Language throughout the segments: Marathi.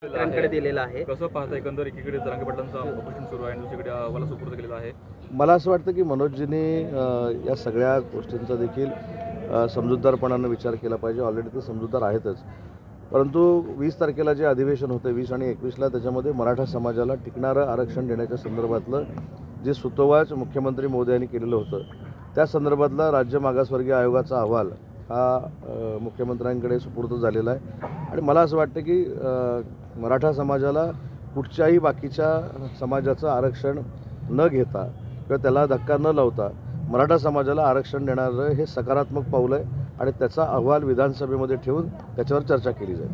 कडे दिलेला आहे. कसं पाहता एकंदर एकीकडे जरांगे पाटलांचं ऑपरेशन सुरू आहे आणि दुसरीकडे अहवाल सुपूर्द केलेला आहे. मला असं वाटतं की मनोजजींनी या सगळ्या गोष्टींचा देखील समजूतदारपणानं विचार केला पाहिजे. ऑलरेडी ते समजूतदार आहेतच, परंतु 20 तारखेला जे अधिवेशन होतं 20 आणि 21ला त्याच्यामध्ये मराठा समाजाला टिकणारं आरक्षण देण्याच्या संदर्भातलं जे सुतोवाच मुख्यमंत्री महोदयांनी केलेलं होतं त्या संदर्भातला राज्य मागासवर्गीय आयोगाचा अहवाल हा मुख्यमंत्र्यांकडे सुपूर्द झालेला आहे. आणि मला असं वाटतं की मराठा समाजाला कुठच्याही बाकीच्या समाजाचं आरक्षण न घेता किंवा त्याला धक्का न लावता मराठा समाजाला आरक्षण देणारं हे सकारात्मक पाऊल आहे आणि त्याचा अहवाल विधानसभेमध्ये ठेवून त्याच्यावर चर्चा केली जाईल.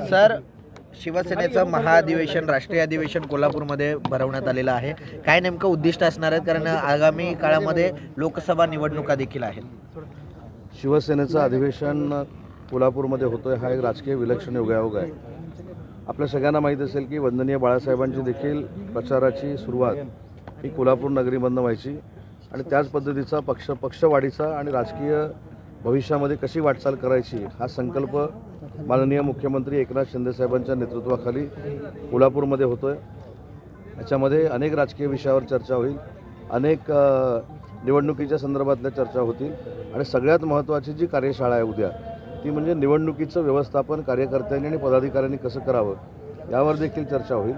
सर, शिवसेनेचं महाअधिवेशन राष्ट्रीय अधिवेशन कोल्हापूरमध्ये भरवण्यात आलेलं आहे. काय नेमकं उद्दिष्ट असणार आहे, कारण आगामी काळामध्ये लोकसभा निवडणुका देखील आहेत. शिवसेनेचं अधिवेशन कोल्हापूरमध्ये होतं हा एक राजकीय विलक्षण योगायोग आहे. आपल्या सगळ्यांना माहीत असेल की वंदनीय बाळासाहेबांची देखील प्रचाराची सुरुवात ही कोल्हापूर नगरीमधनं व्हायची आणि त्याच पद्धतीचा पक्षवाढीचा आणि राजकीय भविष्यामध्ये कशी वाटचाल करायची हा संकल्प माननीय मुख्यमंत्री एकनाथ शिंदेसाहेबांच्या नेतृत्वाखाली कोल्हापूरमध्ये होतो आहे. याच्यामध्ये अनेक राजकीय विषयावर चर्चा होईल, अनेक निवडणुकीच्या संदर्भातल्या चर्चा होतील आणि सगळ्यात महत्त्वाची जी कार्यशाळा आहे उद्या ती म्हणजे निवडणुकीचं व्यवस्थापन कार्यकर्त्यांनी आणि पदाधिकाऱ्यांनी कसं करावं यावर देखील चर्चा होईल.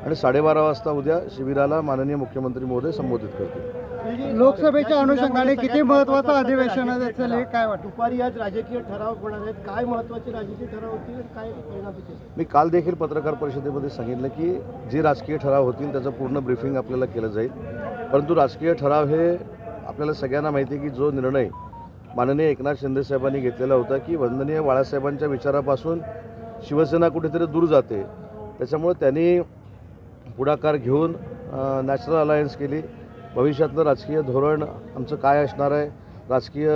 आणि 12:30 वाजता उद्या शिबिराला माननीय मुख्यमंत्री महोदय संबोधित करतील. लोकसभेच्या अनुषंगाने किती महत्त्वाचं अधिवेशन असेल हे काय वाटतं? दुपारी आज राजकीय ठराव होणार आहेत, काय महत्त्वाचे राजकीय ठराव होतील, काय परिणाम होतील? मी काल देखील पत्रकार परिषदेमध्ये सांगितलं की जे राजकीय ठराव होतील त्याचं पूर्ण ब्रीफिंग आपल्याला केलं जाईल. परंतु राजकीय ठराव हे आपल्याला सगळ्यांना माहिती आहे की जो निर्णय माननीय एकनाथ शिंदेसाहेबांनी घेतलेला होता की वंदनीय बाळासाहेबांच्या विचारापासून शिवसेना कुठेतरी दूर जाते, त्याच्यामुळे त्यांनी पुढाकार घेऊन नॅशनल अलायन्स केली. भविष्यातलं राजकीय धोरण आमचं काय असणार आहे, राजकीय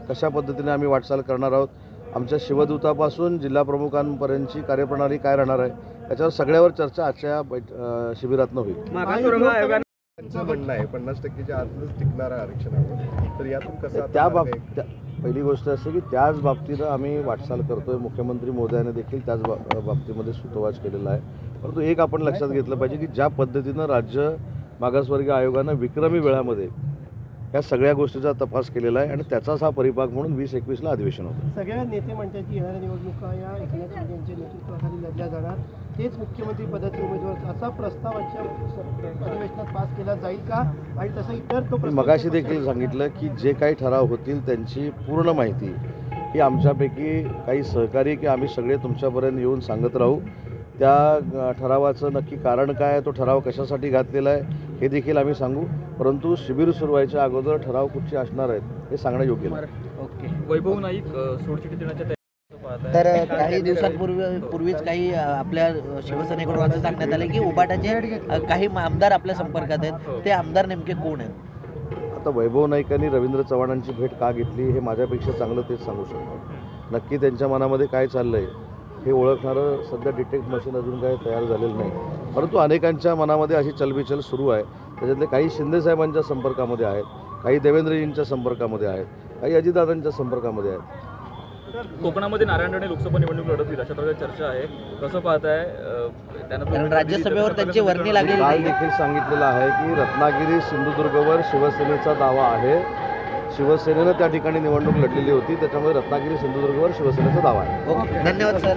कशा पद्धतीने आम्ही वाटचाल करणार आहोत, आमच्या शिवदूतापासून जिल्हाप्रमुखांपर्यंतची कार्यप्रणाली काय राहणार आहे याच्यावर सगळ्यावर चर्चा आजच्या शिबिरातनं होईल. त्यांचं म्हणणं आहे 50%च्या आतच टिकणारं आरक्षणावर, तर यातून कसं त्या पहिली गोष्ट असे की त्याच बाबतीनं आम्ही वाटचाल करतोय. मुख्यमंत्री महोदयाने देखील त्याच बाबतीमध्ये सुतोवाच केलेला आहे. परंतु एक आपण लक्षात घेतलं पाहिजे की ज्या पद्धतीनं राज्य मागासवर्गीय आयोगानं विक्रमी वेळामध्ये या सगळ्या गोष्टीचा तपास केलेला आहे आणि त्याचाच हा परिपाक म्हणून 20-21ला अधिवेशन होतं. सगळ्या नेते म्हणतात की येणाऱ्या निवडणुका या एकनाथ शिंदे यांच्या नेतृत्वाखाली लढल्या जाणार, तेच मुख्यमंत्री पदाचे उमेदवार असा प्रस्तावाच्या अधिवेशनात पास केला जाईल का? आणि तसं इतर तो मगाशी देखील सांगितलं की जे काही ठराव होतील त्यांची पूर्ण माहिती ही आमच्यापैकी काही सहकारी की आम्ही सगळे तुमच्यापर्यंत येऊन सांगत राहू. त्या ठरावाचं नक्की कारण काय आहे, तो ठराव कशासाठी घातलेला आहे हे देखील आम्ही सांगू. परंतु शिबिर सुरू व्हायच्या अगोदर ठराव कुठचे असणार आहेत हे सांगणं योग्य नाही. ओके. वैभव नाईक सोडचिठ्ठी देण्याच्या तर काही दिवसांपूर्वीच काही आपल्या शिवसेनेकडून असं सांगण्यात आलं की उबाटाचे काही आमदार आपल्या संपर्कात आहेत, ते आमदार नेमके कोण आहेत? आता वैभव नाईकांनी रवींद्र चव्हाणांची भेट का घेतली हे माझ्यापेक्षा चांगलं तेच सांगू शकतो. नक्की त्यांच्या मनामध्ये काय चाललं आहे हे ओळखणारं सध्या डिटेक्ट मशीन अजून काही तयार झालेलं नाही. परंतु अनेकांच्या मनामध्ये अशी चलबिचल सुरू आहे. त्याच्यातले काही शिंदेसाहेबांच्या संपर्कामध्ये आहेत, काही देवेंद्रजींच्या संपर्कामध्ये आहेत, काही अजितदादांच्या संपर्कामध्ये आहेत. कोकणामध्ये नारायण राणे लोकसभा निवडणूक लढत होईल अशा प्रकारे चर्चा आहे, कसं पाहताय? कारण राज्यसभेवर त्यांची वर्णी लागली. काल देखील सांगितलेलं आहे की रत्नागिरी सिंधुदुर्गवर शिवसेनेचा दावा आहे. शिवसेनेनं त्या ठिकाणी निवडणूक लढलेली होती, त्याच्यामुळे रत्नागिरी सिंधुदुर्गवर शिवसेनेचा दावा आहे. ओके, धन्यवाद सर.